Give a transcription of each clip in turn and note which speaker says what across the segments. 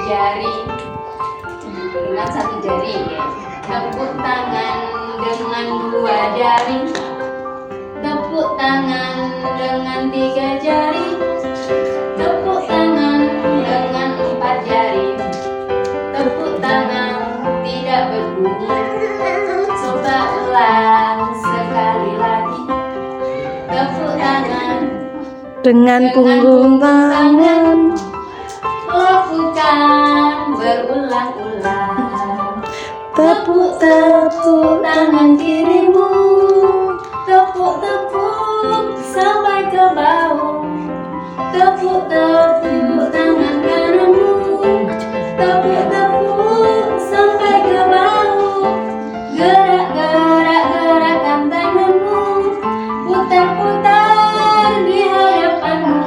Speaker 1: jari dengan satu jari ya. Tepuk tangan dengan dua jari, tepuk tangan dengan tiga jari, tepuk tangan dengan empat jari, tepuk tangan tidak berbunyi. Coba ulang sekali lagi. Tepuk tangan
Speaker 2: dengan punggung tangan,
Speaker 1: lakukan berulang-ulang.
Speaker 2: tepuk-tepuk tangan kirimu,
Speaker 1: Tepuk-tepuk sampai ke bawah. Tepuk-tepuk tangan kananmu, tepuk-tepuk sampai ke bawah. Gerak-gerak-gerakan tanganmu, putar-putar di hadapanmu.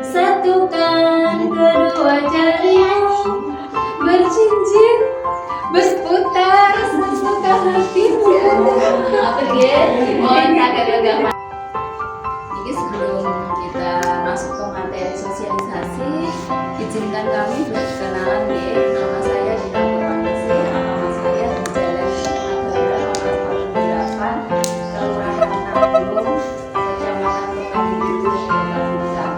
Speaker 1: Satukan kedua jarimu, bercincin, berputar sesuka hatimu. Apa dia? Mohon agak agama. Jadi sebelum kita masuk ke materi sosialisasi, izinkan kami berkenalan ya. Nama saya Dina Purwanisi, alamat saya di Jalan Nagara nomor 48, Kelurahan Nabung, Kecamatan Pekanbaru, Kota Blitar.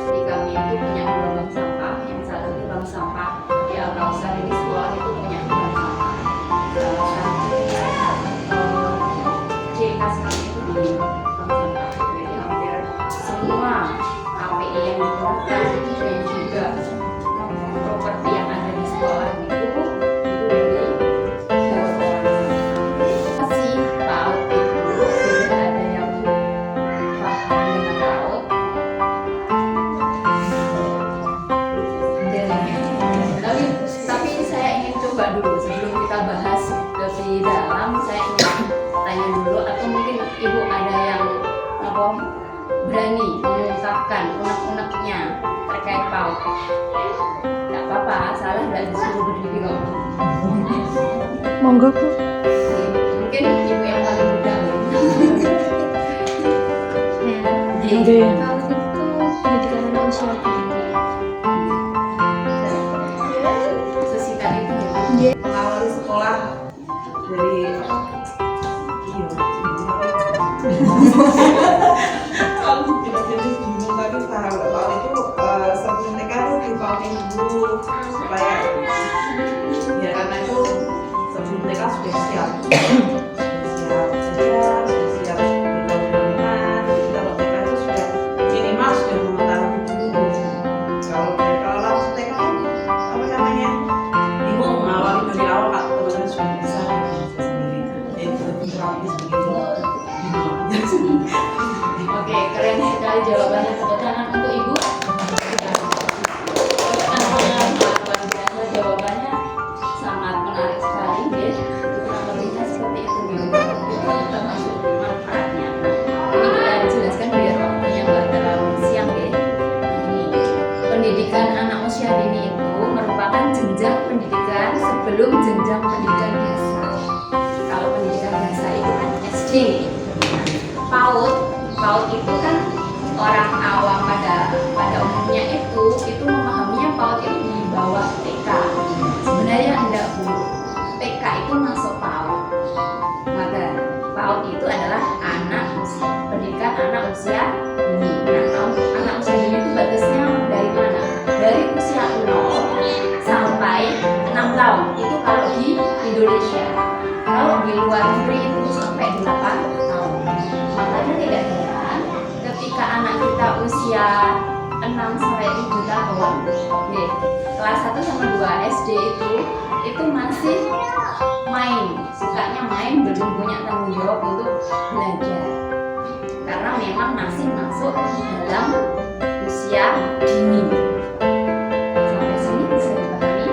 Speaker 1: Jadi kami itu punya dua bank sampah, yang satu di bank sampah di Al-Kausar di sekolah itu punya dua bank sampah. Salah satunya ciri khas kami itu di bank sampah. Jadi hampir semua KPI yang dikeluarkan dan juga properti yang ada di sekolah itu dari jalur orang sampah. Masih PAUD itu sudah ada yang paham dengan PAUD. Tapi saya ingin coba dulu sebelum kita bahas lebih dalam, saya ingin tanya dulu, atau mungkin ibu ada yang berani mengungkapkan unek-uneknya terkait PAUD. Tidak apa-apa, salah tidak disuruh berdiri kok.
Speaker 2: monggo Bu.
Speaker 1: Mungkin ibu yang paling muda.
Speaker 2: Oke.
Speaker 3: PAUD itu pendidikan anak usia dini.
Speaker 1: Sesikat itu ya.
Speaker 4: Mengawali sekolah dari jenis bingung tadi soal itu sebelum TK tuh dipautin dulu supaya ya karena itu sebelum TK sudah siap sudah siap berkeluargaan. Kalau TK itu sudah minimal sudah mengetahui dulu. Kalau langsung TK apa namanya bingung mengawali dari awal Pak, teman-teman sudah bisa sendiri. Jadi lebih praktis begitu.
Speaker 1: Oke, keren sekali jawabannya. Tepuk tangan untuk ibu. Luar biasa jawabannya, sangat menarik sekali ya. Kurang lebihnya seperti itu ya. Itu termasuk manfaatnya. Ini kita jelaskan biar waktunya nggak terlalu siang ya. Ini pendidikan anak usia dini itu merupakan jenjang pendidikan sebelum jenjang pendidikan dasar. Kalau pendidikan dasar itu kan SD. PAUD itu kan orang awam pada umumnya itu memahaminya PAUD itu di bawah TK. Sebenarnya enggak Bu. TK itu masuk PAUD. Maka PAUD itu adalah pendidikan anak usia dini. Nah, anak usia dini itu batasnya dari mana? Dari usia 0 sampai 6 tahun. Itu kalau di Indonesia. Kalau di luar negeri itu sampai 8 tahun. Makanya tidak heran ketika anak kita usia 6 sampai 7 tahun, kelas 1 sama 2 SD itu masih main, sukanya main, belum punya tanggung jawab untuk belajar. Karena memang masih masuk dalam usia dini. Sampai sini bisa dipahami,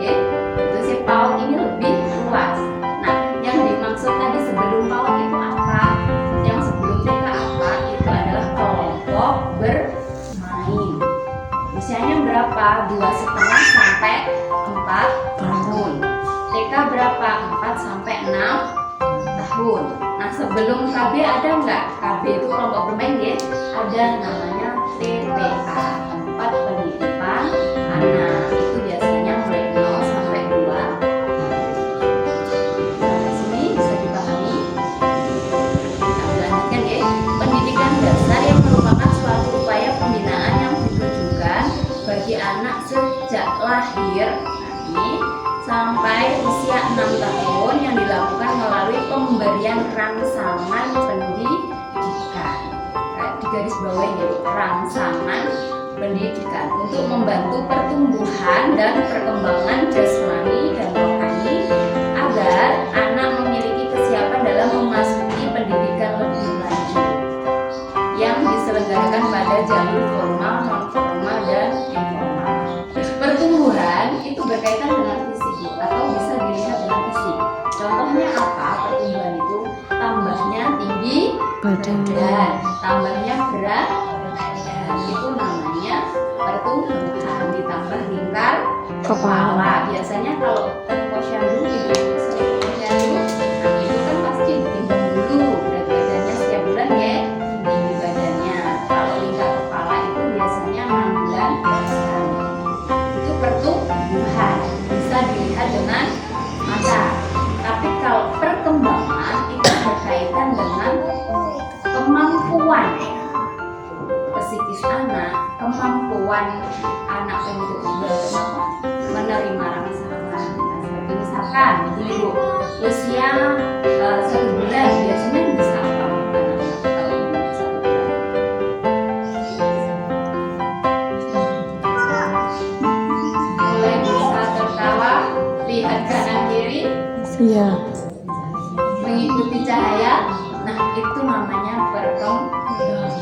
Speaker 1: ya. Itu si PAUD ini lebih luas. Nah, yang dimaksud tadi sebelum PAUD itu apa? Yang sebelum TK apa? Itu adalah kelompok bermain. Usianya berapa? 2,5 sampai 4 tahun. TK berapa? 4 sampai 6 tahun. Nah, sebelum KB ada nggak? KB itu kelompok bermain ya. Ada namanya TPA, tempat penitipan anak. Itu kemudian rangsangan pendidikan. Di garis bawah ini rangsangan pendidikan untuk membantu pertumbuhan dan perkembangan jasmani dan rohani agar anak memiliki kesiapan dalam memasuki pendidikan lebih lanjut yang diselenggarakan pada jalur formal, non formal dan informal. Pertumbuhan itu berkaitan dengan fisik atau bisa dilihat dengan fisik. Contohnya apa? Pertumbuhan itu tambahnya tinggi
Speaker 2: Badan.
Speaker 1: badan, tambahnya berat badan, itu namanya pertumbuhan. Ditambah lingkar kepala. Biasanya kalau posyandu itu posyandu, nah itu kan pasti ditimbang dulu berat badannya setiap bulan ya, tinggi badannya. Kalau lingkar kepala itu biasanya 6 bulan sekali. Itu pertumbuhan, bisa dilihat dengan mata. Tapi kalau perkembangan itu berkaitan dengan kemampuan psikis anak, kemampuan anak untuk menerima rangsangan. Nah, seperti misalkan begini Bu, usia 1 bulan biasanya bisa apa anak kalau 1 bulan? Mulai bisa tertawa, lihat kanan kiri,
Speaker 2: Iya.
Speaker 1: mengikuti cahaya. Nah, itu namanya perkembangan.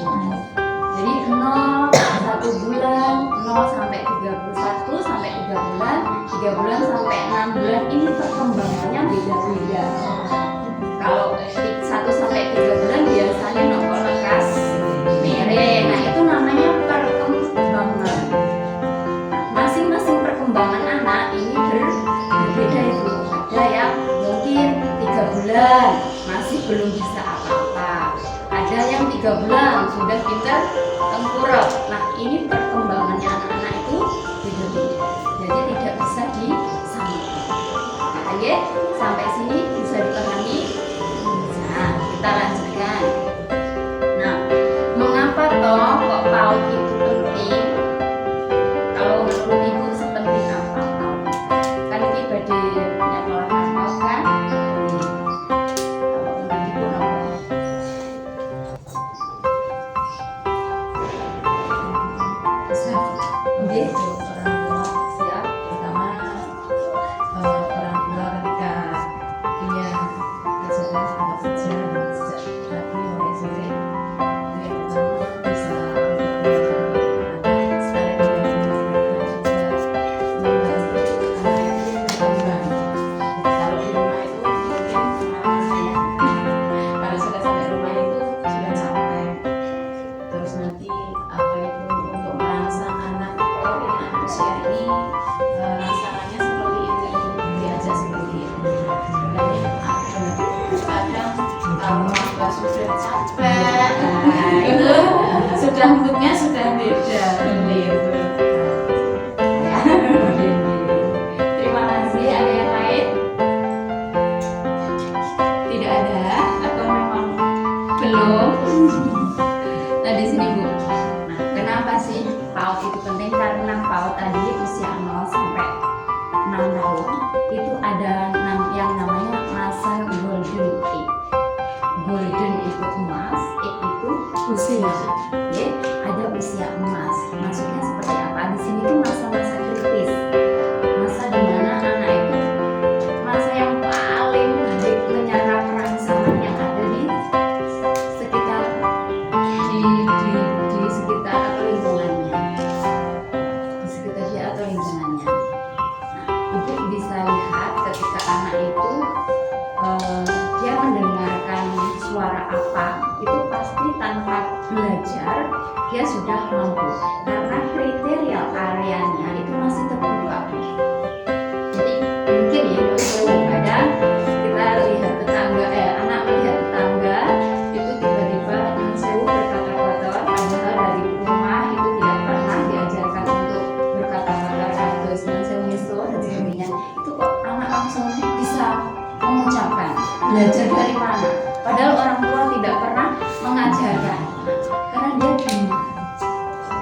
Speaker 1: Jadi 0 1 bulan, 0 sampai 31 sampai 3 bulan, 3 bulan sampai 6 bulan ini perkembangannya beda-beda. Kalau 1 sampai 3 bulan biasanya nongol lekas miring. Nah, itu namanya perkembangan. Masing-masing perkembangan anak ini berbeda Ibu. Ada yang mungkin 3 bulan masih belum bisa apa-apa. Ada yang 3 bulan sudah pintar tengkurap. Nah, ini perkembangannya anak-anak itu beda-beda. Jadi tidak bisa disamakan. Oke, sampai sini bisa dipahami? Nah, kita lanjutkan. Nah, mengapa toh kok PAUD itu penting? Kalau menurut Ibu sepenting apa PAUD? Kan ini badai menyekolahkan PAUD kan? Kalau menurut Ibu apa? Oke,
Speaker 5: Orang tua
Speaker 1: siap.
Speaker 5: pertama orang tua ketika punya ajaran anak sejak pagi mulai sore itu yang pertama bisa anak sekarang juga membantu anak itu berkembang. Kalau di rumah itu mungkin kalau sudah sampai rumah itu sudah capek, terus nanti apa itu untuk merangsang anak, oh ini anak usia ini rangsangannya seperti ini, diajak seperti itu. Kadang kalau orang sudah capek, nah itu sudah moodnya sudah beda seperti itu.
Speaker 1: Terima kasih. Ada yang lain? Tidak ada atau memang belum? Nah, di sini Bu. Nah, kenapa sih PAUD itu penting? Karena PAUD tadi usia 0 sampai 6 tahun itu ada yang namanya masa golden age. Golden itu emas, age itu
Speaker 2: Usia.
Speaker 1: ya, ada usia emas. Maksudnya seperti apa? Di sini tuh masa-masa kritis. Masa di mana anak itu masa yang paling baik menyerap rangsangan yang ada di sekitar di sekitar atau lingkungannya. Di sekitar dia atau lingkungannya. Nah, Ibu bisa lihat ketika anak itu dia mendengarkan suara apa, itu pasti tanpa belajar dia sudah mampu karena kriteria areanya itu masih terbuka. Jadi mungkin ya kadang kita lihat tetangga, anak melihat tetangga itu tiba-tiba sewu berkata-kata padahal dari rumah itu tidak pernah diajarkan untuk berkata-kata kados dan sewu miso dan sebagainya. Itu kok anak langsung bisa mengucapkan. Belajar dari mana? Padahal orang tua tidak pernah mengajarkan. Karena dia dengar.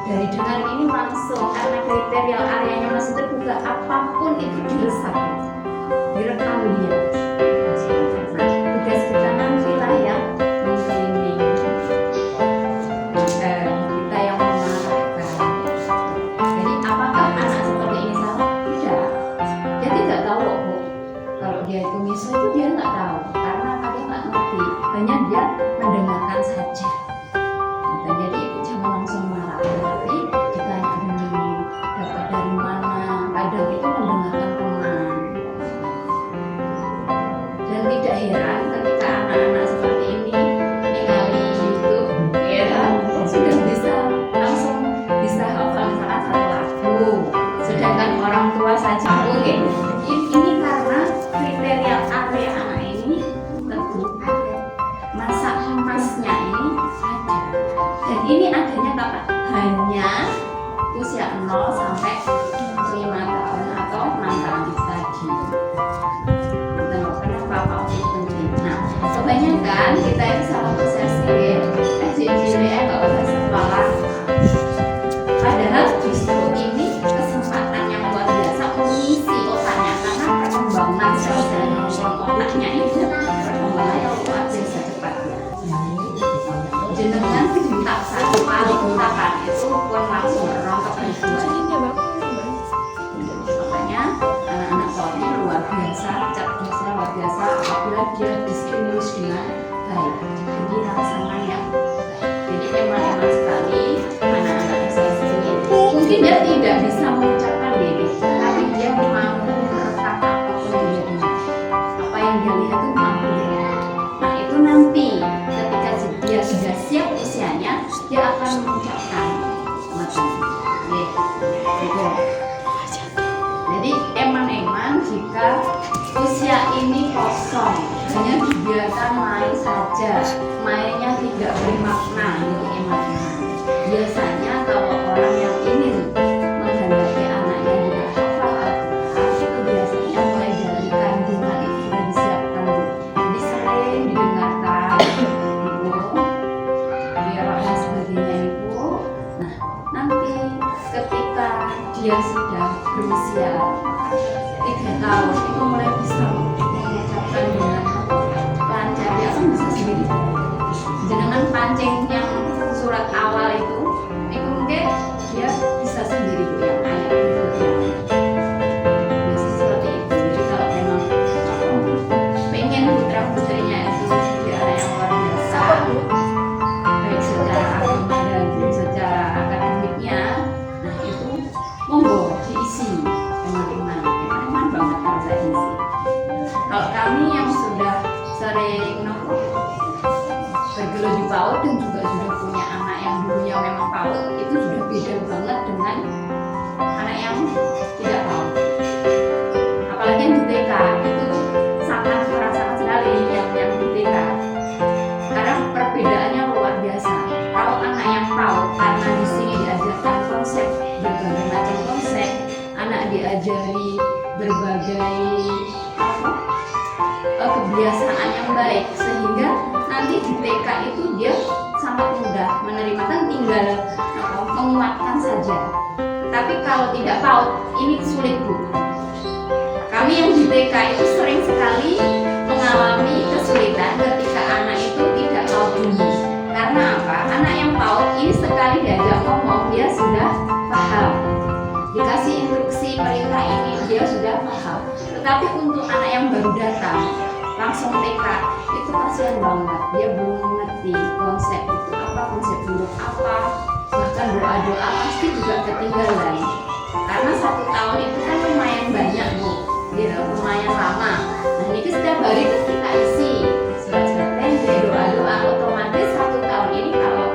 Speaker 1: Dari dengar ini langsung karena kriteria areanya masih terbuka, apapun itu diresapi, direkam dia. Nah, tugas kita nanti ini adanya kapan? Hanya usia 0 sampai 5 tahun atau 6 tahun itu tadi. Kenapa PAUD itu penting? Nah, kebanyakan kita itu salah persepsi SDGs nggak usah sekolah. Padahal justru ini kesempatan yang luar biasa mengisi otaknya, karena perkembangan sel dan neuron otaknya itu perkembangannya luar biasa cepatnya. Jenengan tak satu kali ungkapan itu pun langsung rontok ribuan. Makanya anak-anak PAUD ini luar biasa, cerdasnya luar biasa apabila dia distimulus dengan baik. Jadi rangsangan yang jadi emang sekali anak-anak usia segini mungkin dia tidak bisa mengucapkan diri, tapi dia mampu merekam apapun yang dia dengar, apa yang dia lihat itu mampu dia. Nah itu nanti ketika dia sudah siap usianya, dia akan mengucapkan macam gitu. Jadi eman-eman jika usia ini kosong, hanya dibiarkan main saja, mainnya tidak bermakna, itu eman-eman. Biasanya kalau orang yang ingin menghendaki anaknya juga hafal Al-Quran, itu biasanya mulai dari kandungan itu sudah disiapkan, Bu. Jadi sering didengarkan ibu, biar dan sebagainya ibu. Nah nanti ketika dia sudah berusia 3 tahun itu mulai bisa mengucapkan dengan lancar, dia kan bisa sendiri. Jenengan pancing yang surat awal itu mungkin dia bisa sendiri Bu, yang ayat berikutnya. Bisa seperti itu. Jadi kalau memang pengen putra putrinya itu jadi anak yang luar biasa, baik secara agama dan secara akademiknya, nah itu monggo diisi teman-teman banget harus diisi. Kalau kami yang sudah sering bergelut di PAUD dan juga sudah punya anak yang dulunya memang PAUD, itu sudah beda banget dengan anak yang tidak PAUD. Apalagi yang di TK itu sangat merasakan sekali yang di TK, karena perbedaannya luar biasa. Kalau anak yang PAUD, karena di sini diajarkan konsep berbagai macam konsep, anak diajari berbagai kebiasaan yang baik, sehingga nanti di TK itu dia sangat mudah menerima, kan tinggal menguatkan saja. Tapi kalau tidak PAUD ini sulit Bu. Kami yang di TK itu sering sekali mengalami kesulitan ketika anak itu tidak tahu bunyi. Karena apa? Anak yang PAUD ini sekali diajak ngomong dia sudah paham, dikasih instruksi perintah ini dia sudah paham. Tetapi untuk anak yang baru datang langsung TK itu kasihan banget, dia belum mengerti konsep itu apa, konsep huruf apa, bahkan doa-doa pasti juga ketinggalan. Karena 1 tahun itu kan lumayan banyak Bu, gitu, lumayan lama. Nah ini setiap hari kan kita isi surat-surat pendek, doa-doa, otomatis 1 tahun ini kalau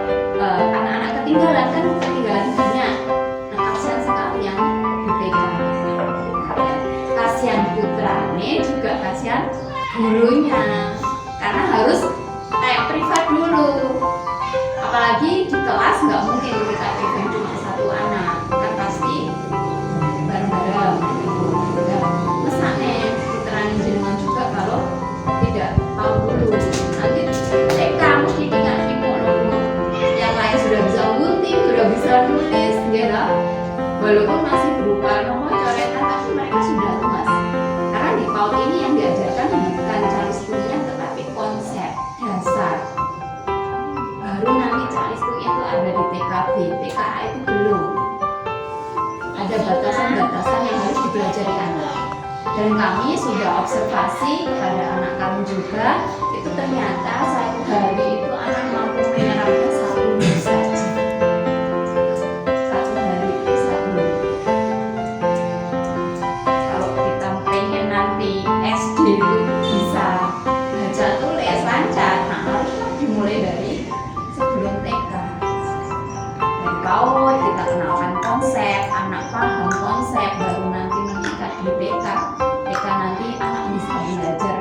Speaker 1: anak-anak ketinggalan kan ketinggalan banyak. Nah kasihan sekali yang di TK, kasihan putrane juga kasihan gurunya, karena harus kayak privat dulu. Apalagi di kelas nggak mungkin kita pegang cuma 1 anak, kan pasti bareng-bareng gitu. Dan mesaknya putrane jenengan juga kalau tidak tahu dulu, nanti TK mesti tinggal yang lain sudah bisa gunting, sudah bisa nulis gitu, walaupun masih berupa nomor coretan, tapi mereka sudah luas. Karena di PAUD ini yang diajarkan bukan calistunnya, tetapi konsep dasar. Baru nanti calistung itu ada di TKB, TKA itu belum. Ada batasan-batasan yang harus dipelajari anak. Dan kami sudah observasi kepada anak kami juga, itu ternyata 1 hari itu anak mampu menyerapnya 1 menit saja. 1 hari itu 1 menit. Kalau kita pengen nanti SD itu bisa baca tulis lancar, nah harus dimulai dari sebelum TK. Dari PAUD kita kenalkan konsep, anak paham konsep, baru nanti meningkat di TK. TK nanti anak bisa belajar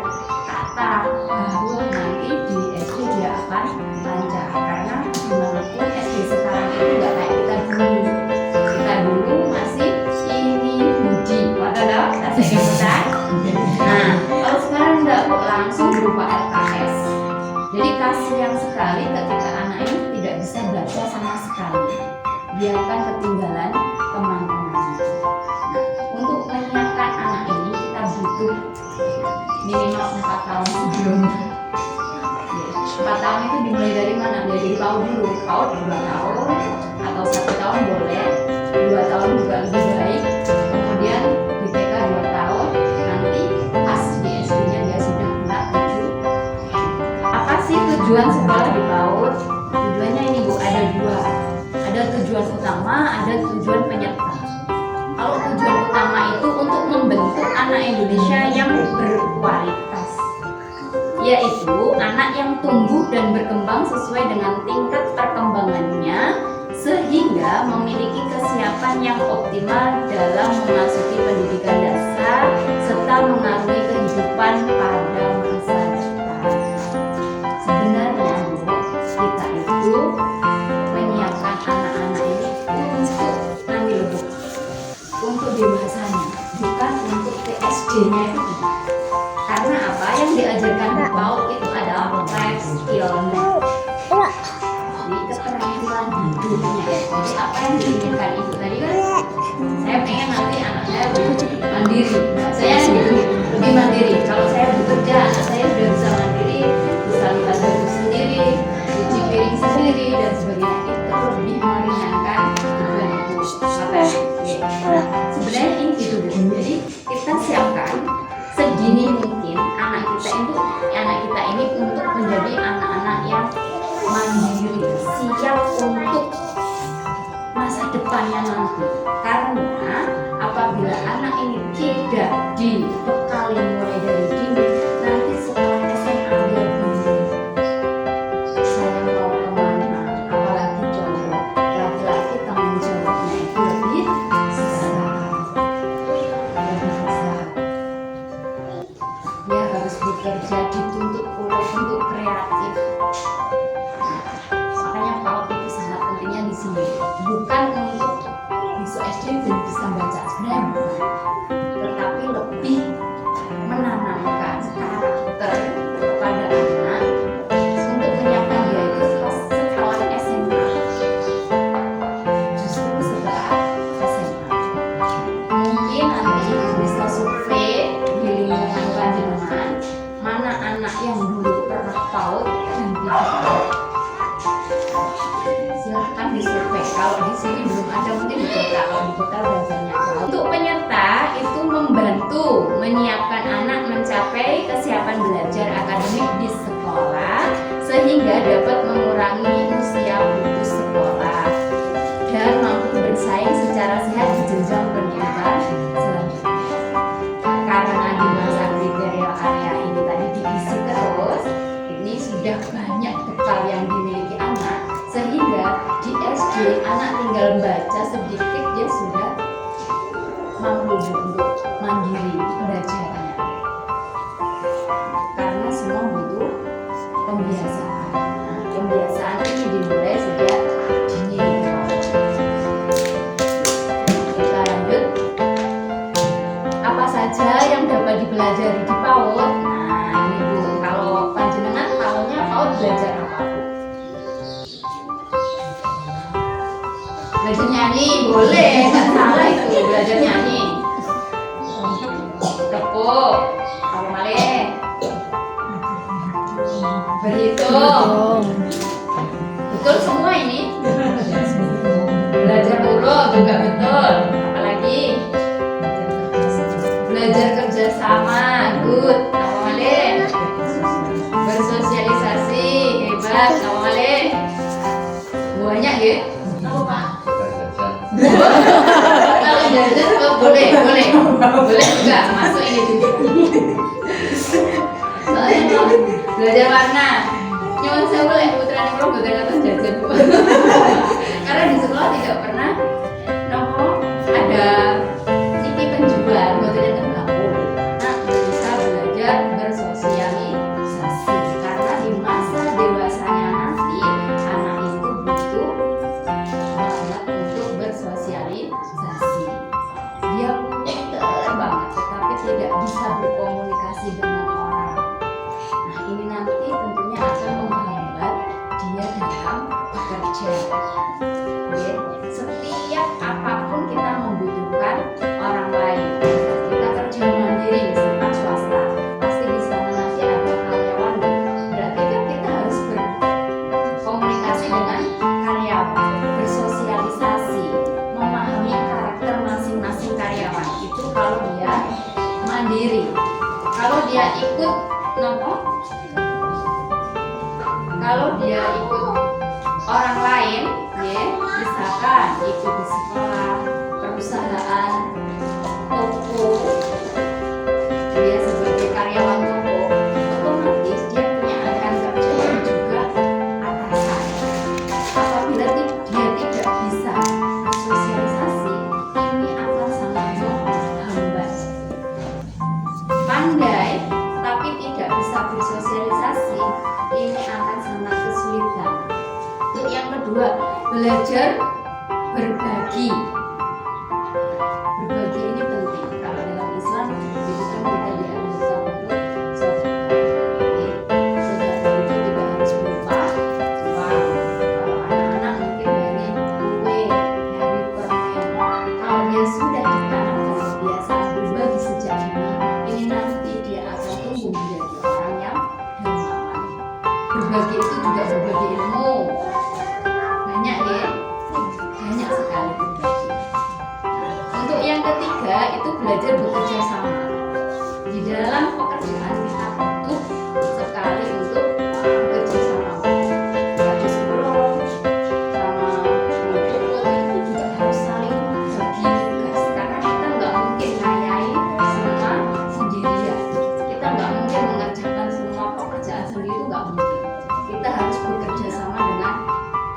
Speaker 1: kata, baru nanti di SD dia akan lancar, karena dimanapun SD biarkan ketinggalan teman-temannya. Nah, untuk menyiapkan anak ini kita butuh minimal 4 tahun sebelumnya. 4 tahun itu dimulai dari mana? Dari PAUD dulu. PAUD 2 tahun atau 1 tahun boleh, 2 tahun juga lebih baik. Kemudian di TK 2 tahun, nanti pas di SD-nya dia sudah genap 7. Apa sih tujuan sekolah di PAUD? Tujuannya ini Bu, ada 2. Ada tujuan utama, ada tujuan penyerta. Kalau tujuan utama itu untuk membentuk anak Indonesia yang berkualitas, yaitu anak yang tumbuh dan berkembang sesuai dengan tingkat perkembangannya sehingga memiliki kesiapan yang optimal dalam memasuki pendidikan dasar serta mengarungi kehidupan pada masa depan. Sebenarnya Bu, kita itu menyiapkan anak-anak ini untuk nanti loh Bu, untuk dewasanya, bukan untuk PSD-nya itu. Karena apa yang diajarkan di PAUD itu adalah life skill-nya, jadi keterampilan hidupnya. Jadi apa yang diinginkan ibu tadi kan, saya pengen nanti anak saya mandiri. Nah, saya lebih mandiri. Kalau saya bekerja, anak saya sudah bisa mandiri, bisa lipat baju sendiri, cuci piring sendiri dan sebagainya. Itu lebih meringankan beban ibu. Sebenarnya ini gitu Bu. Jadi kita siapkan sedini mungkin anak kita ini untuk menjadi anak-anak yang mandiri, siap untuk masa depannya nanti. Karena apabila anak ini tidak dibekali mulai dari dini, nanti setelah SMA dia bingung, saya mau kemana, apalagi cowok, laki-laki tanggung jawabnya itu lebih besar. Dia harus bekerja, dituntut untuk kreatif. Makanya PAUD itu sangat pentingnya di sini. Bukan untuk besok SD dan bisa baca, sebenarnya bukan. Tetapi lebih menanamkan karakter kepada anak untuk menyiapkan dia itu setelah SMA. Justru setelah SMA. Mungkin nanti bisa survei di lingkungan panjenengan mana anak yang dulu pernah PAUD dan tidak PAUD. Silahkan disurvei. Kalau di sini belum ada, mungkin di kota. Kalau di kota udah banyak PAUD. Untuk penyerta itu membantu menyiapkan anak mencapai kesiapan belajar akademik di sekolah sehingga dapat mengurangi usia putus sekolah dan mampu bersaing secara sehat di jenjang pendidikan selanjutnya. Karena di masa kriteria area ini tadi diisi terus, ini sudah banyak bekal yang dimiliki anak, sehingga di SD anak tinggal baca sedikit dia sudah mampu untuk mandiri belajarnya. Karena semua butuh pembiasaan. Nah, pembiasaan ini dimulai sejak dini. Kita lanjut. Apa saja yang dapat dipelajari di PAUD? Nah ini Bu, kalau panjenengan tahunya PAUD belajar apa Bu? Belajar nyanyi boleh, nggak salah itu belajar nyanyi. Tepuk, apa malih? Berhitung. Betul semua ini. Belajar huruf juga betul. Apalagi? Belajar kerjasama, good. Apa malih? Bersosialisasi, hebat. Apa malih? Banyak ya? Apa Pak? Kalau jajan boleh juga masuk ini juga. Soalnya kalau belajar warna, nyuwun saya boleh putra nih kalau bukan atas jajan Bu. Karena di sekolah tidak pernah ada TV penjual buatan yang nggak boleh. Nah bisa belajar bersosialisasi karena di masa dewasanya nanti anak itu butuh banget untuk bersosialisasi. Dia pintar banget tetapi tidak bisa berkomunikasi dengan orang. Nah ini nanti tentunya akan menghambat dia dalam bekerja. Oke, dia ikut nopo, kalau dia ikut orang lain, ya, misalkan ikut di sekolah, perusahaan, toko, dia sebagai karyawan toko, otomatis dia punya rekan kerja dan juga atasan. Apabila dia tidak bisa bersosialisasi, ini akan sangat menghambat. Pandai tapi tidak bisa bersosialisasi, ini akan sangat kesulitan. Untuk yang kedua, belajar berbagi. Berbagi ini penting. Kalau dalam Islam itu kan kita dianjurkan untuk sedekah. Sedekah itu tidak harus berupa uang. Kalau anak-anak mungkin dari kue, dari permen. Kalau dia sudah ditanamkan kebiasaan berbagi sejak ini nanti dia akan tumbuh menjadi orang yang dermawan. Berbagi itu juga berbagi ilmu. Banyak ya, banyak sekali berbagi. Untuk yang ketiga itu belajar bekerja sama. Di dalam pekerjaan kita butuh sekali untuk bekerja sama. Bagi sekolah sama guru itu juga harus saling bagi tugas karena kita nggak mungkin ngayai semua sendirian. Kita nggak mungkin mengerjakan semua pekerjaan sendiri, itu nggak mungkin. Kita harus bekerja sama dengan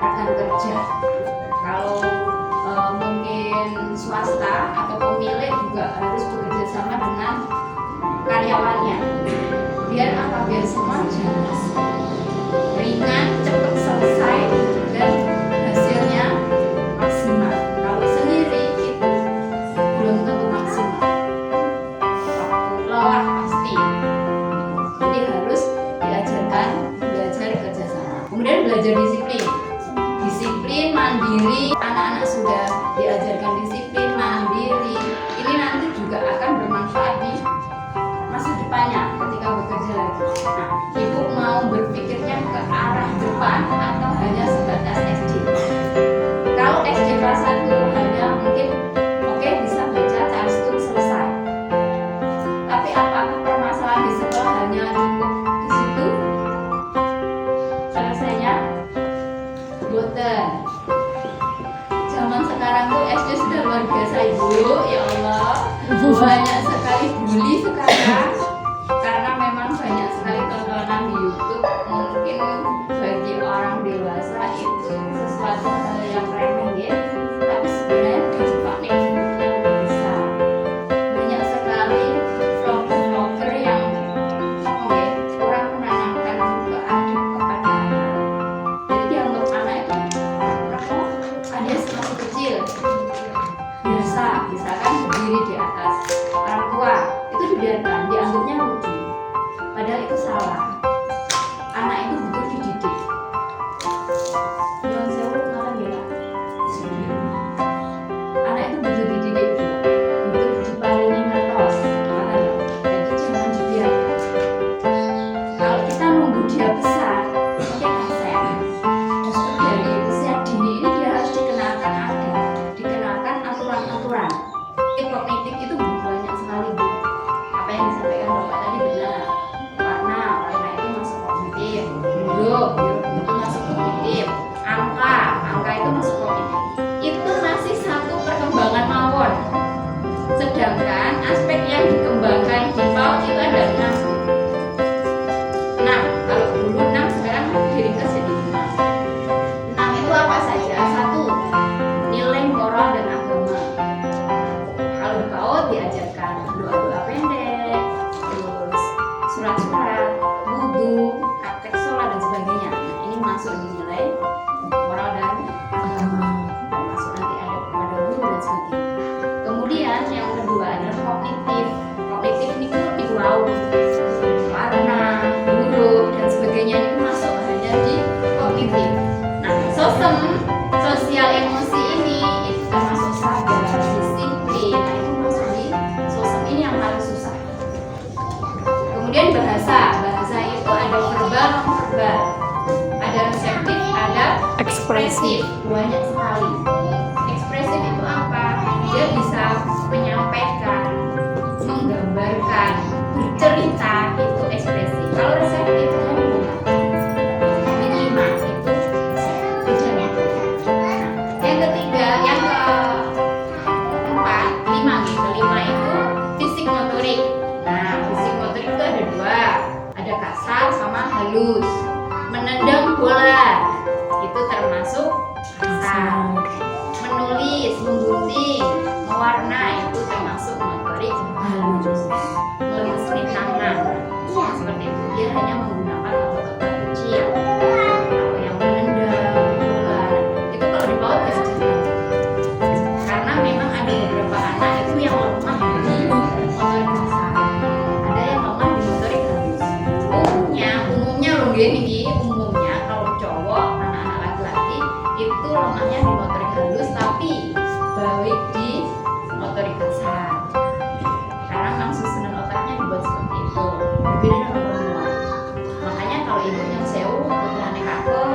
Speaker 1: rekan kerja. Kalau mungkin swasta atau pemilik juga harus bekerja sama dengan karyawannya. Biar apa? Biar semua jelas, ringan, cepat selesai dan hasilnya maksimal. Kalau sendiri itu belum tentu maksimal. Lelah pasti. Jadi harus diajarkan belajar kerjasama. Kemudian belajar disiplin. Disiplin, mandiri. Anak-anak sudah diajarkan disiplin, mandiri. Ini nanti juga akan bermanfaat di masa depannya ketika bekerja lagi. Nah, ibu mau berpikirnya ke arah depan atau hanya sebatas SD? Kalau SD kelas 1 hanya mungkin oke, bisa baca, tulis itu selesai. Tapi apakah permasalahan di sekolah hanya cukup di situ selesainya? Boten. Zaman sekarang tuh SD sudah luar biasa ibu, ya Allah, banyak sekali bully sekarang karena memang banyak sekali tontonan di YouTube. Mungkin bagi orang dewasa itu sesuatu hal yang remeh ya, tapi sebenarnya dampak negatifnya lebih besar. Banyak sekali vlogger yang kurang menanamkan keadab kepada anak. Jadi dianggap anak itu ada masih kecil, biasa, misalkan berdiri di atas orang tua, itu dibiarkan, dianggapnya lucu. Padahal itu salah. Anak itu butuh dididik. Yang saya ngaran ya Pak. Anak itu butuh dididik, butuh diparingi ngertos. Jadi jangan dibiarkan. Kalau kita nunggu dia besar, mungkin kasihan. Justru dari usia dini ini dia harus dikenalkan adab, dikenalkan aturan-aturan. Kognitif itu banyak sekali bu. Apa yang disampaikan bapak tadi benar. Warna itu masuk kognitif. Huruf itu masuk kognitif. Angka itu masuk kognitif. Itu masih satu perkembangan mawon. Sedangkan aspek yang dikembangkan di PAUD itu ada 6. Kalau dulu 6, sekarang diringkas jadi 5. 6 itu apa saja? 1. Nilai moral dan agama. Kalau di PAUD diajarkan doa-doa pendek, terus surat-surat, wudhu, praktek sholat dan sebagainya. Nah, ini masuk di nilai moral dan agama, termasuk nanti ada kepada guru dan sebagainya. Kemudian yang kedua adalah kognitif. Kognitif ini lebih wow, warna, huruf dan sebagainya itu masuk hanya di kognitif. Nah, sosial emosi ini itu termasuk sabar, disiplin. Nah, itu masuk di sosem ini yang paling susah. Kemudian bahasa itu ada verbal, non verbal, ada reseptif, ada ekspresif. Banyak sekali. Ekspresif itu apa? Dia bisa menyampaikan, menggambarkan, cerita itu ekspresi. Kalau resep itu hubungan. Menyimak itu bedanya. Yang ketiga, yang keempat, lima gitu. Lima itu fisik motorik. Nah, fisik motorik itu ada dua, ada kasar sama halus. Menendang bola itu termasuk kasar. Menulis, menggunting, mewarna itu termasuk motorik halus. Memesin tangan seperti itu, dia hanya menggunakan otot-otot kecil. Kalau yang menendang bola itu kalau di PAUD ya karena memang ada beberapa anak itu yang lemah di motorik kasar, ada yang lemah di motorik halus. Umumnya loh gini, umumnya kalau cowok, anak-anak laki-laki itu lemahnya di motorik halus tapi baik di motorik kasar. Karena memang susunan otaknya dibuat seperti itu, berbeda dengan perempuan. Makanya kalau ibunya sewu, putrane kakek,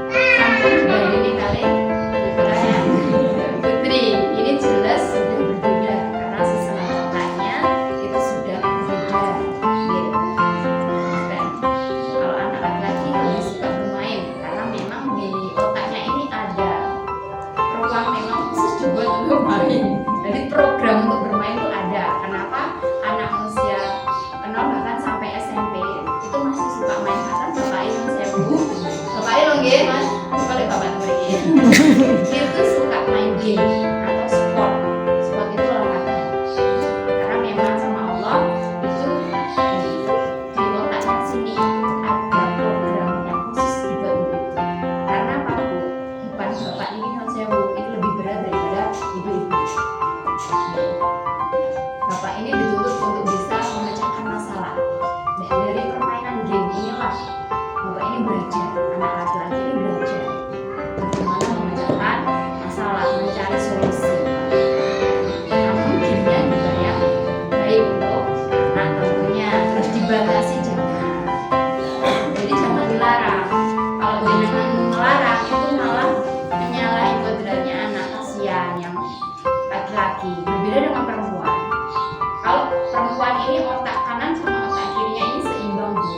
Speaker 1: sampun dibandingin kali putranya putri, ini jelas sudah berbeda karena susunan otaknya itu sudah berbeda. Dan kalau anak laki-laki lebih suka bermain karena memang di otaknya ini ada ruang memang khusus dibuat untuk bermain. Jadi program untuk bermain itu ada. Kenapa anak usia 0 bahkan sampai SMP itu masih suka main bahkan bapak yang sewu, bapak lo nggih mas, kalau bapak ngerti itu suka main game atau sport. Sport itu olahraga. Karena memang sama Allah itu di otaknya sini ada program yang khusus dibuat untuk itu. Karena apa bu? Beban bapak ini kan sewu itu lebih berat daripada ibu-ibu. Bapak ini dituntut untuk bisa memecahkan masalah. Dan dari permainan game inilah bapak ini belajar, anak laki-laki ini belajar bagaimana memecahkan masalah, mencari solusi. Namun gamenya juga yang baik untuk anak tentunya, terus dibatasi jangan. Jadi jangan dilarang. Kalau jangan melarang itu malah menyalahi kodratnya anak, kasihan yang laki-laki. Berbeda dengan perempuan. Kalau perempuan ini otak kanan sama otak kirinya ini seimbang bu.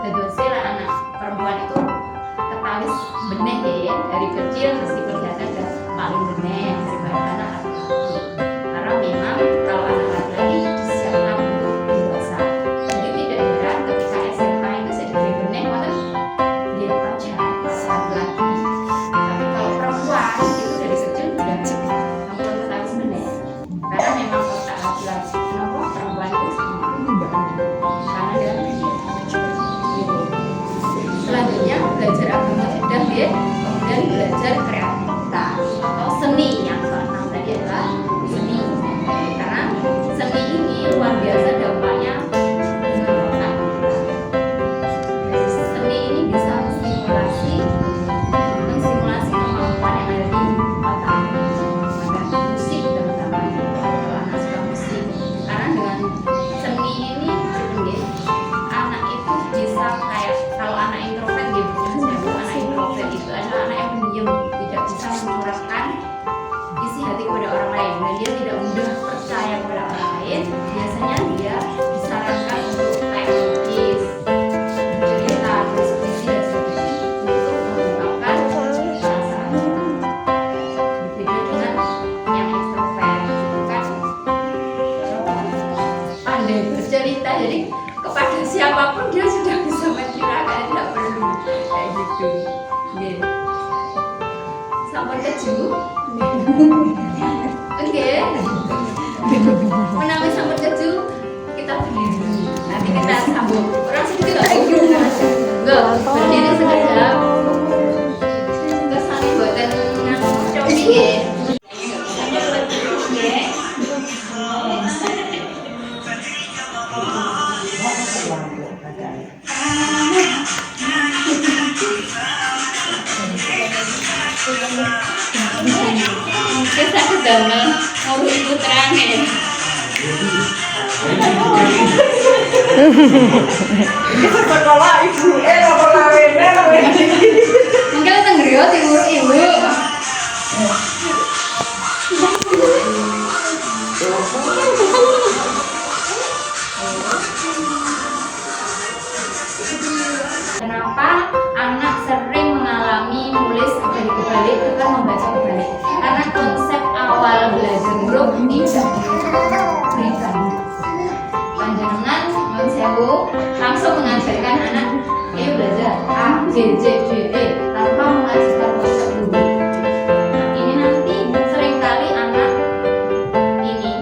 Speaker 1: Gedosela anak perempuan itu ketalis benih ya dari kecil mesti kelihatan dan paling benih daripada anak laki-laki. Karena memang kalau anak laki-laki disiapkan untuk dewasa. Jadi tidak heran ketika SMA itu saya diberi benih malah dia baca laki-laki. Tapi kalau perempuan itu dari kecil sudah kamu ketalis benih. Karena memang otak laki-laki kenapa perempuan itu karena dia selanjutnya belajar agama sudah ya, kemudian belajar kreativitas atau seni. Yang keenam tadi adalah seni, karena seni ini luar biasa dampaknya dengan otak. Seni ini bisa menstimulasi kemampuan yang ada di otak. Maka musik teman-teman, kalau anak suka musik, karena dengan seni ini anak itu bisa kayak kalau anak introvert gitu, anak introvert itu adalah anak yang pendiam, tidak bisa mencurahkan isi hati kepada orang lain dan dia tidak mudah percaya kepada orang lain. Biasanya dia disarankan untuk kayak melukis, cerita, bersekusi dan sebagainya untuk mengungkapkan perasaan. Berbeda dengan yang ekstrovert itu kan pandai bercerita, jadi kepada siapapun dia sudah bisa menceritakan, tidak perlu kayak gitu. Nggih. Sampun keju. Oke. Menawi sampun keju, kita berdiri. Nanti kita sambung. Orang sedikit enggak berdiri. Enggak, berdiri sekejap. Kesane mboten nganggo cobi nggih. Sampun keju nggih. Kita kedamel ngurus putrane.
Speaker 4: Sekolah ibu, sekolah wene.
Speaker 1: Mungkin teng griya diurut ibu. membaca kebalik karena konsep awal belajar huruf tidak diberikan. Panjenengan nyuwun sewu langsung mengajarkan anak ayo belajar A, B, C, D, E tanpa mengajarkan konsep dulu. Nah, ini nanti seringkali anak ini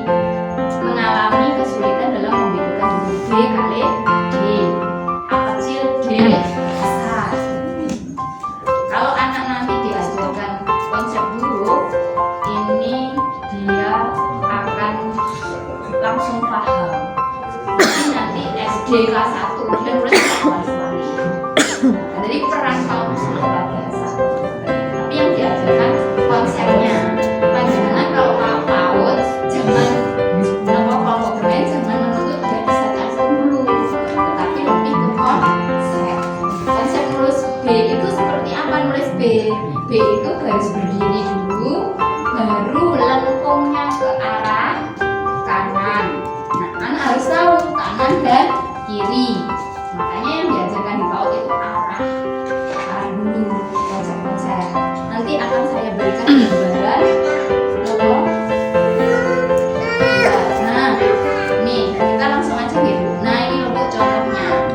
Speaker 1: mengalami kesulitan dalam membedakan huruf D kali D, A kecil D besar. Kalau anak nanti diajarkan konsep huruf, ini dia akan langsung paham. Nanti SD kelas 1 dan mulai sekali. Jadi peran kaum luar biasa. Tapi yang diajarkan konsepnya. Panjenengan kalau PAUD jangan kelompok bermain jangan menuntut dia bisa langsung dulu, tetapi lebih ke konsep. Konsep nulis B itu seperti apa nulis B? B itu garis berdiri dulu, baru lengkungnya ke arah kanan. Nah, anak harus tahu kanan dan kiri. Makanya yang diajarkan di PAUD itu arah dulu, konsep-konsep. Nanti akan saya berikan gambaran logo. Nah, nih kita langsung aja gitu. Nah, ini logo contohnya.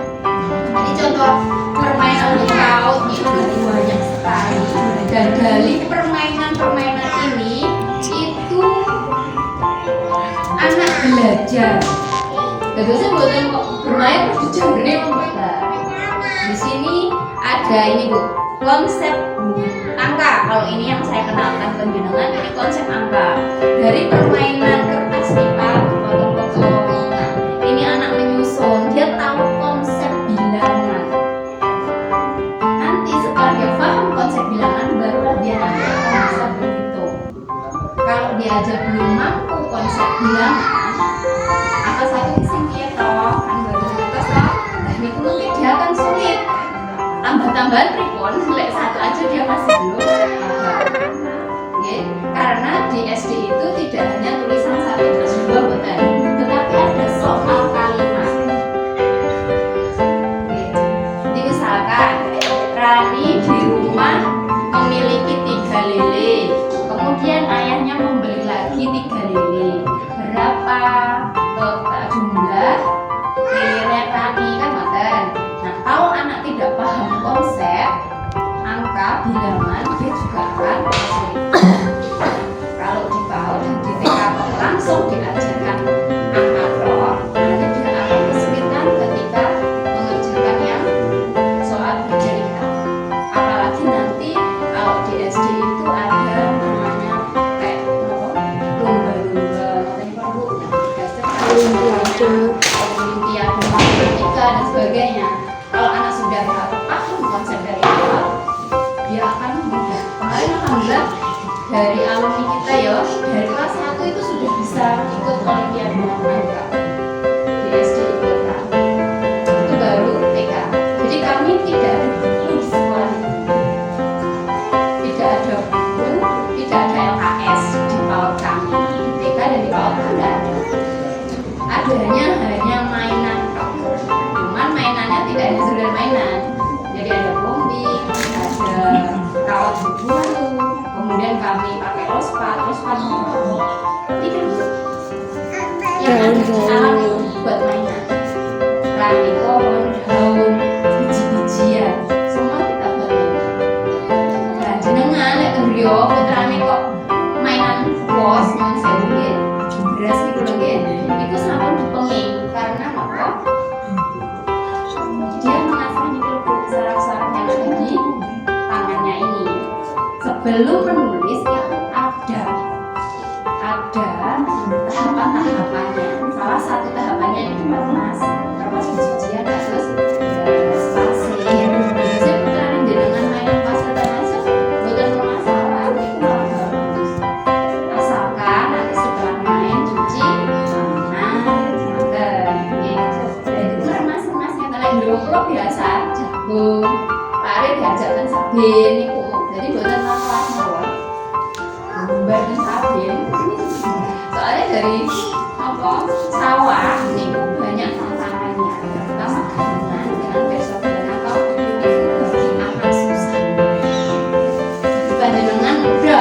Speaker 1: Ini contoh permainan di PAUD itu banyak sekali. Dan dari permainan-permainan ini itu anak belajar. Biasanya buatan kok bermain terus dijangkrik enggak. Di sini ada ini Bu, konsep angka. Kalau ini yang saya kenalkan ke jenengan ini konsep angka. Dari permainan kertas pipa potong-potong. Nah, ini anak menyusun, dia tahu konsep bilangan. Nanti setelah dia paham konsep bilangan barulah dia nanti akan bisa berhitung. Kalau dia aja belum mampu konsep bilangan, apa satu sing keto kan baru kertas toh. Nah, ini mungkin dia akan sulit. Tambah-tambahan pripun, lek satu aja dia masih belum paham. Oke, karena di SD itu tidak hanya tulisan 1 plus 2 buatan, tetapi ada soal kalimat. Oke, jadi misalkan Rani di rumah memiliki 3 lele, kemudian ayahnya membeli lagi 3 lele. Berapa jumlah lele Rani kan ngoten. Nah, kalau anak tidak paham konsep angka bilangan, dia juga akan kesulitan. Kalau di PAUD dan di TK langsung diajarkan angka roh, nanti dia akan kesulitan ketika mengerjakan yang soal bercerita. Apalagi nanti kalau di SD itu ada namanya kayak lomba-lomba, olimpiade matematika dan sebagainya. Kalau anak sudah paham konsep dari awal, dia akan mudah. Kemarin alhamdulillah dari alumni kita ya, dari kelas 1 itu sudah bisa ikut olimpiade matematika di SD Kota. Itu baru TK. Jadi kami tidak ada buku di sekolah ini. Tidak ada buku, tidak ada LKS di PAUD kami. Di TK dan di PAUD tidak ada. Adanya hanya mainan. Cuman mainannya tidak hanya sekedar mainan. Jadi ada bombing, ada kawat berbulu, kemudian kami pakai lospat tidak. Yang ada alat itu buat mainan. Ranti pohon, daun, biji-bijian, semua kita buat mainan. Nah, jenengan lek kendrio putrane kok mainan pos yang saya nggih, beras gitu lho nggih. Iku sampun dipenging karena apa? Dia mengasah saraf-saraf yang ada di tangannya ini. Sebelum menulis itu ada tahapan-tahapannya. Salah satu tahapannya itu merunas, termasuk cucian terus spasi. Biasanya putrane jenengan mainan pas ketanasan boten masalah, itu malah bagus. Asalkan nanti setelah main cuci dulu biasa jagung, pare diajarkan sabin itu, jadi buatan masalah mawon. Gambar dan sabin, soalnya dari apa sawah ini banyak tantangannya, terutama gabungan dengan besok dan atau itu akan susah. Panjenengan udah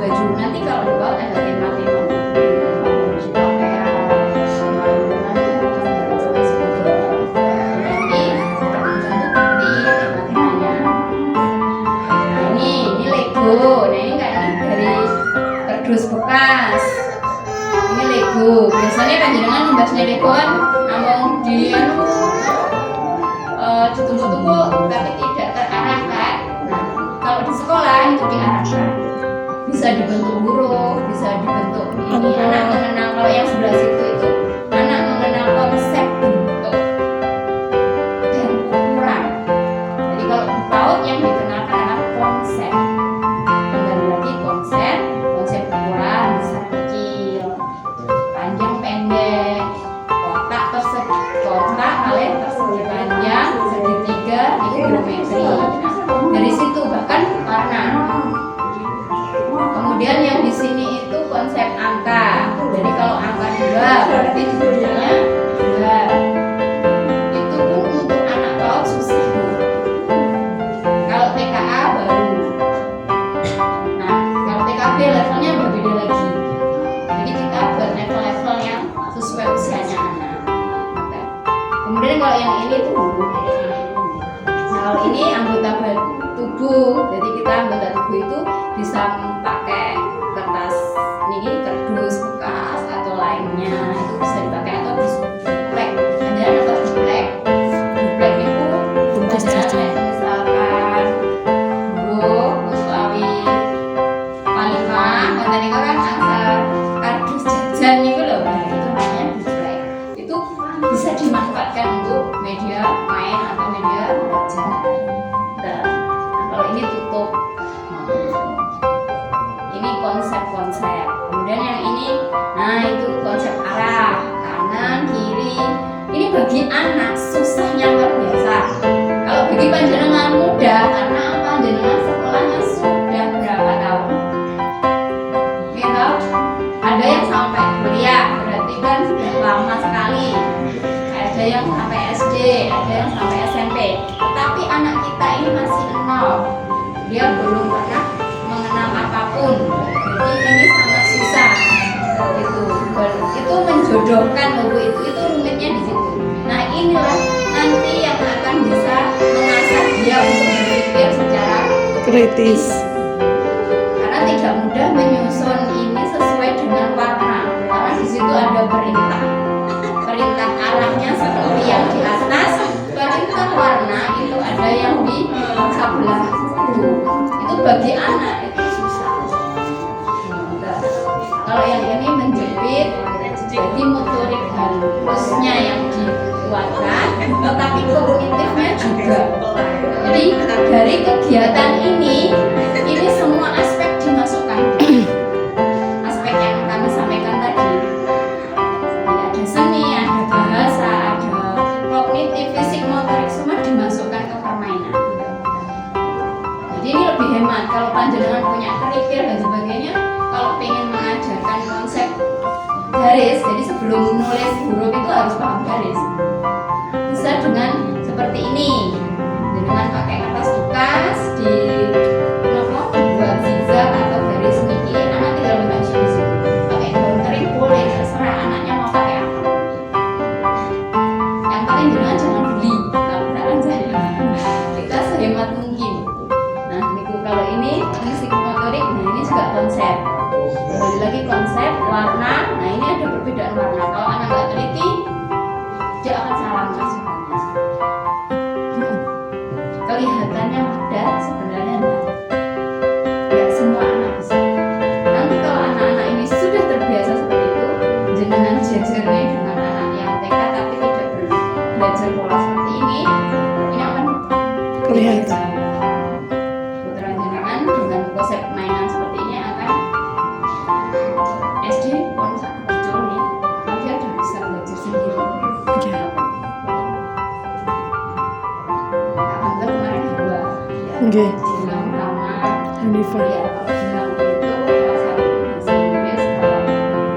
Speaker 1: baju. Nanti kalau di bawah ada tema-tema baju pakaian, nanti terbentuk nanti tema-temanya. Nah ini Lego. Nah ini kayak dari kardus bekas. Ini Lego. Biasanya panjenengan membahasnya Lego kan namun di ditunggu-tunggu tapi tidak terarahkan. Nah, kalau di sekolah itu diarahkan. Bisa dibentuk huruf, bisa dibentuk ini. Anak mengenal, kalau yang sebelah situ itu anak mengenal konsep bentuk dan ukuran. Jadi kalau di PAUD yang dikenalkan adalah konsep. Kembali lagi konsep ukuran besar kecil, panjang pendek, kotak persegi, kotak kalian persegi panjang, segitiga, itu geometri. Nah, dari situ bahkan warna. Kemudian yang di sini itu konsep angka. Jadi kalau angka 2 berarti judulnya 2. Itu pun untuk anak PAUD susah. Kalau TKA baru. Nah, kalau TKB levelnya berbeda lagi. Jadi kita buat level-level yang sesuai usianya anak. Oke. Kemudian kalau yang ini tuh huruf. Nah, kalau ini anggota tubuh. Jadi kita anggota tubuh itu bisa pakai kertas ini, kardus bekas atau lainnya, itu bisa dipakai atau duplek. Ada atau duplek. Duplek itu ada misalkan huruf utawi palimah, konten itu kan asal kardus jajan itu loh. Nah, itu namanya duplek. Itu bisa dimanfaatkan untuk media main atau media belajar. Nah, kalau ini tutup. Ini konsep-konsep. Kemudian yang ini, nah itu konsep arah, kanan, kiri. Ini bagi anak susahnya luar biasa. Kalau bagi panjenengan mudah, karena panjenengan sekolahnya sudah berapa tahun? Gitu? Ada yang sampai kuliah, berarti kan sudah lama sekali. Ada yang sampai SD, ada yang sampai SMP. Tetapi anak kita ini masih nol. Dia belum pernah mengenal apapun. Jadi ini sangat susah. Itu menjodohkan buku itu rumitnya di situ. Nah inilah nanti yang akan bisa mengasah dia untuk berpikir secara
Speaker 2: Kritis.
Speaker 1: karena tidak mudah menyusun ini sesuai dengan warna. Karena di situ ada perintah arahnya seperti yang di atas. Perintah warna itu ada yang di sebelah itu bagi anak itu susah. Kalau yang ini menjepit, jadi motorik halusnya yang dikuatkan, tetapi kognitifnya juga. Jadi dari kegiatan ini semua aspek dimasukkan. Aspek yang kami sampaikan tadi. Jadi ada seni, ada bahasa, ada kognitif, fisik, motorik, semua dimasukkan ke permainan. Jadi ini lebih hemat. Kalau panjenengan punya kerikil dan sebagainya, kalau pengen mengajarkan konsep garis, jadi sebelum nulis huruf itu harus paham garis. Bisa dengan seperti ini, dengan pakai kertas bekas di buat zigzag atau garis niki. Anak tinggal membaca di situ. Pakai daun kering boleh, terserah anaknya mau pakai apa. Yang penting jenengan jangan beli, tabrakan saya. Kita sehemat mungkin. Nah, niku kalau ini psikomotorik, nah ini juga konsep. Kembali lagi konsep warna. Nah ini ada perbedaan warna. Kalau anak nggak teliti, dia akan salah mengajarkannya. Kelihatannya mudah, sebenarnya enggak. Tidak semua anak bisa. Nanti kalau anak-anak ini sudah terbiasa seperti itu, jenengan jajarnya dengan anak yang TK tapi tidak belajar pola seperti ini akan
Speaker 2: Kelihatan.
Speaker 1: putra jenengan dengan konsep mainan seperti ini akan SD pun sangat kecil nih, dia sudah bisa belajar sendiri.
Speaker 2: Ya.
Speaker 1: Alhamdulillah kemarin 2.
Speaker 2: Oke.
Speaker 1: Yang pertama,
Speaker 2: Hanifah.
Speaker 1: ya kalau bilang itu kelas 1 bahasa Inggris, kalau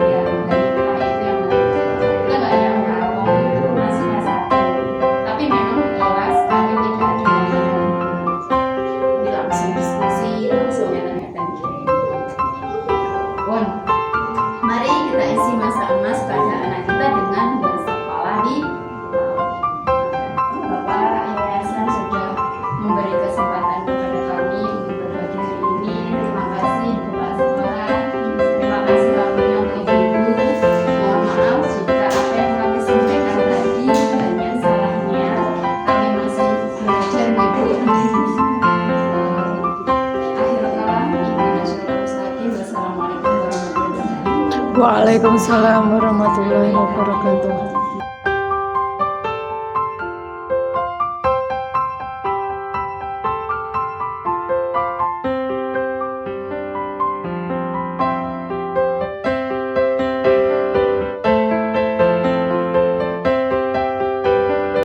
Speaker 1: yang dari mulai itu yang kita nggak ada ngomong itu masih kelas 1. Tapi memang di kelas kami tidak ada mainan. Jadi langsung diskusi, langsung nyata-nyata.
Speaker 2: Waalaikumsalam warahmatullahi wabarakatuh.